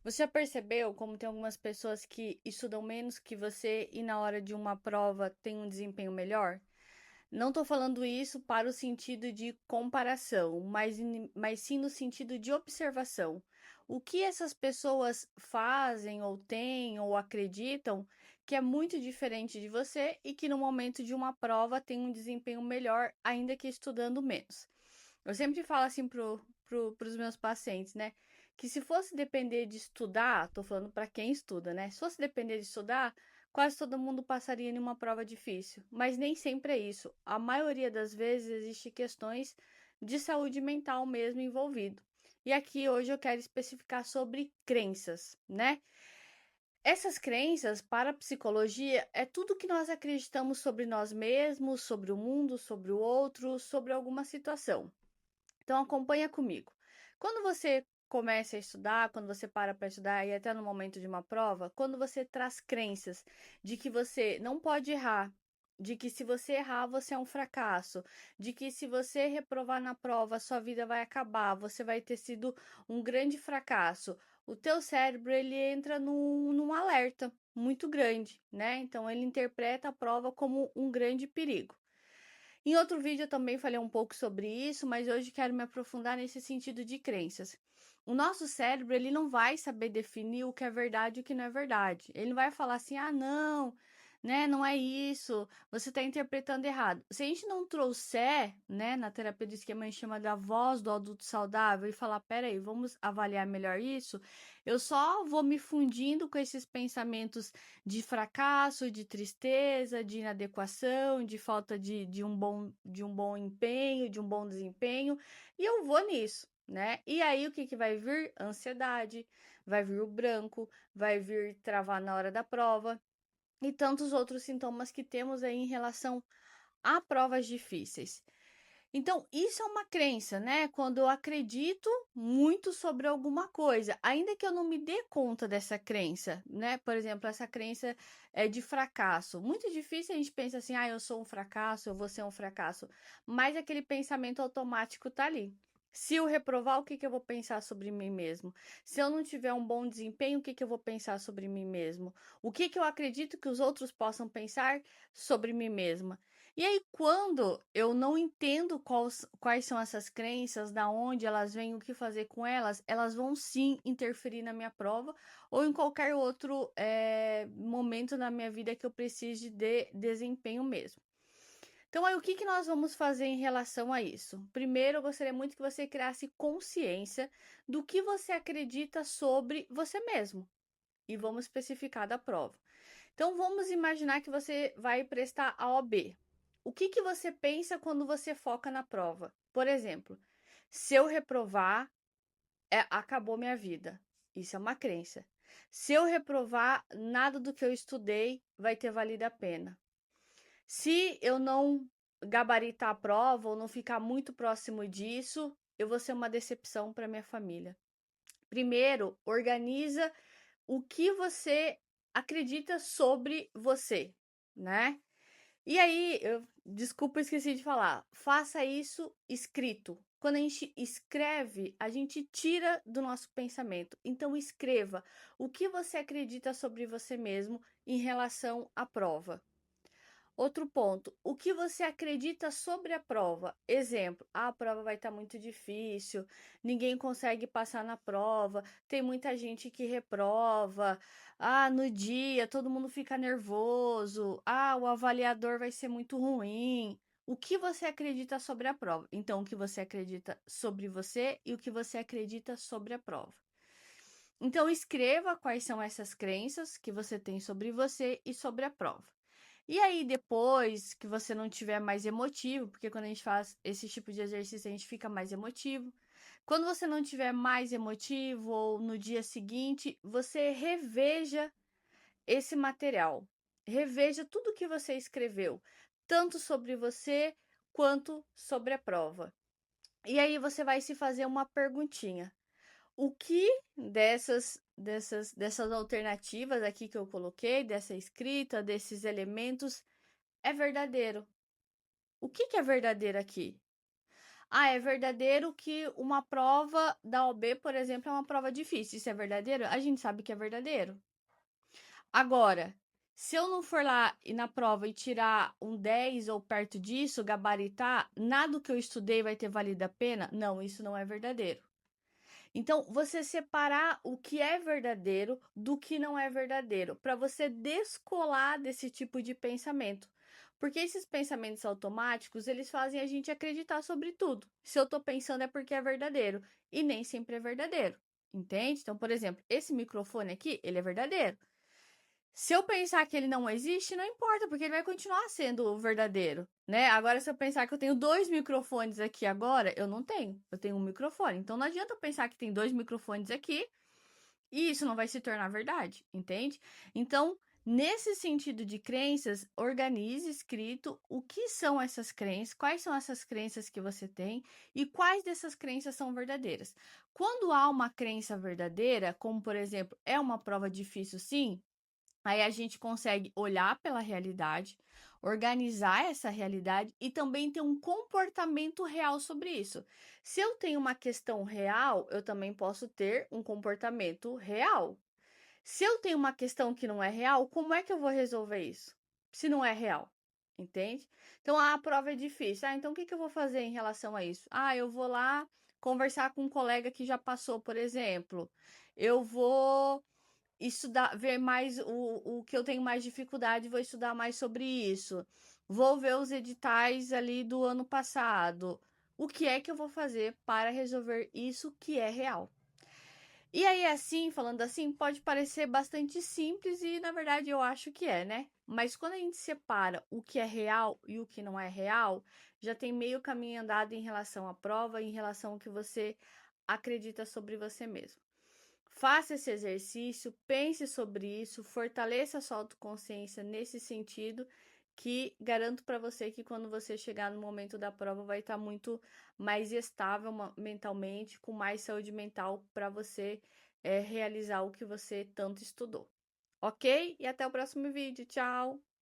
Você já percebeu como tem algumas pessoas que estudam menos que você e na hora de uma prova tem um desempenho melhor? Não estou falando isso para o sentido de comparação, mas sim no sentido de observação. O que essas pessoas fazem, ou têm, ou acreditam que é muito diferente de você e que no momento de uma prova tem um desempenho melhor, ainda que estudando menos. Eu sempre falo assim pros meus pacientes, né? Que se fosse depender de estudar, tô falando para quem estuda, né? Se fosse depender de estudar, quase todo mundo passaria em uma prova difícil. Mas nem sempre é isso. A maioria das vezes existe questões de saúde mental mesmo envolvido. E aqui hoje eu quero especificar sobre crenças, né? Essas crenças, para a psicologia, é tudo que nós acreditamos sobre nós mesmos, sobre o mundo, sobre o outro, sobre alguma situação. Então acompanha comigo. Quando você começa a estudar, quando você para estudar e até no momento de uma prova, quando você traz crenças de que você não pode errar, de que se você errar você é um fracasso, de que se você reprovar na prova sua vida vai acabar, você vai ter sido um grande fracasso, o teu cérebro ele entra num alerta muito grande, né? Então ele interpreta a prova como um grande perigo. Em outro vídeo eu também falei um pouco sobre isso, mas hoje quero me aprofundar nesse sentido de crenças. O nosso cérebro, ele não vai saber definir o que é verdade e o que não é verdade. Ele vai falar assim: "Ah, não, né, não é isso, você está interpretando errado". Se a gente não trouxer, né, na terapia do esquema a gente chama da voz do adulto saudável e falar: "Espera aí, vamos avaliar melhor isso", eu só vou me fundindo com esses pensamentos de fracasso, de tristeza, de inadequação, de falta de um bom empenho, de um bom desempenho, e eu vou nisso, né? E aí o que que vai vir? Ansiedade, vai vir o branco, vai vir travar na hora da prova e tantos outros sintomas que temos aí em relação a provas difíceis. Então, isso é uma crença, né? Quando eu acredito muito sobre alguma coisa, ainda que eu não me dê conta dessa crença, né? Por exemplo, essa crença é de fracasso. Muito difícil a gente pensa assim, ah, eu sou um fracasso, eu vou ser um fracasso. Mas aquele pensamento automático tá ali. Se eu reprovar, o que que eu vou pensar sobre mim mesmo? Se eu não tiver um bom desempenho, o que que eu vou pensar sobre mim mesmo? O que que eu acredito que os outros possam pensar sobre mim mesma? E aí, quando eu não entendo quais são essas crenças, da onde elas vêm, o que fazer com elas, elas vão sim interferir na minha prova ou em qualquer outro momento na minha vida que eu precise de desempenho mesmo. Então, aí, o que que nós vamos fazer em relação a isso? Primeiro, eu gostaria muito que você criasse consciência do que você acredita sobre você mesmo. E vamos especificar da prova. Então, vamos imaginar que você vai prestar a OB. O que que você pensa quando você foca na prova? Por exemplo, se eu reprovar, acabou minha vida. Isso é uma crença. Se eu reprovar, nada do que eu estudei vai ter valido a pena. Se eu não gabaritar a prova ou não ficar muito próximo disso, eu vou ser uma decepção para minha família. Primeiro, organiza o que você acredita sobre você, né? E aí, desculpa, esqueci de falar. Faça isso escrito. Quando a gente escreve, a gente tira do nosso pensamento. Então, escreva o que você acredita sobre você mesmo em relação à prova. Outro ponto, o que você acredita sobre a prova? Exemplo, a prova vai estar muito difícil, ninguém consegue passar na prova, tem muita gente que reprova, no dia todo mundo fica nervoso, o avaliador vai ser muito ruim. O que você acredita sobre a prova? Então, o que você acredita sobre você e o que você acredita sobre a prova. Então, escreva quais são essas crenças que você tem sobre você e sobre a prova. E aí, depois que você não tiver mais emotivo, porque quando a gente faz esse tipo de exercício, a gente fica mais emotivo. Quando você não tiver mais emotivo, ou no dia seguinte, você reveja esse material. Reveja tudo que você escreveu, tanto sobre você quanto sobre a prova. E aí você vai se fazer uma perguntinha. O que dessas alternativas aqui que eu coloquei, dessa escrita, desses elementos, é verdadeiro? O que que é verdadeiro aqui? Ah, é verdadeiro que uma prova da OAB, por exemplo, é uma prova difícil. Isso é verdadeiro? A gente sabe que é verdadeiro. Agora, se eu não for lá e na prova e tirar um 10 ou perto disso, gabaritar, nada do que eu estudei vai ter valido a pena? Não, isso não é verdadeiro. Então, você separar o que é verdadeiro do que não é verdadeiro, para você descolar desse tipo de pensamento. Porque esses pensamentos automáticos, eles fazem a gente acreditar sobre tudo. Se eu estou pensando é porque é verdadeiro, e nem sempre é verdadeiro, entende? Então, por exemplo, esse microfone aqui, ele é verdadeiro. Se eu pensar que ele não existe, não importa, porque ele vai continuar sendo verdadeiro, né? Agora, se eu pensar que eu tenho dois microfones aqui agora, eu não tenho. Eu tenho um microfone. Então, não adianta eu pensar que tem dois microfones aqui e isso não vai se tornar verdade, entende? Então, nesse sentido de crenças, organize escrito o que são essas crenças, quais são essas crenças que você tem e quais dessas crenças são verdadeiras. Quando há uma crença verdadeira, como por exemplo, é uma prova difícil sim, aí a gente consegue olhar pela realidade, organizar essa realidade e também ter um comportamento real sobre isso. Se eu tenho uma questão real, eu também posso ter um comportamento real. Se eu tenho uma questão que não é real, como é que eu vou resolver isso? Se não é real, entende? Então a prova é difícil. Ah, então o que que eu vou fazer em relação a isso? Ah, eu vou lá conversar com um colega que já passou, por exemplo. Eu vou estudar, ver mais o que eu tenho mais dificuldade, vou estudar mais sobre isso. Vou ver os editais ali do ano passado. O que é que eu vou fazer para resolver isso que é real? E aí, assim, falando assim, pode parecer bastante simples e, na verdade, eu acho que é, né? Mas quando a gente separa o que é real e o que não é real, já tem meio caminho andado em relação à prova, em relação ao que você acredita sobre você mesmo. Faça esse exercício, pense sobre isso, fortaleça a sua autoconsciência nesse sentido, que garanto para você que quando você chegar no momento da prova vai estar muito mais estável mentalmente, com mais saúde mental para você realizar o que você tanto estudou. Ok? E até o próximo vídeo. Tchau!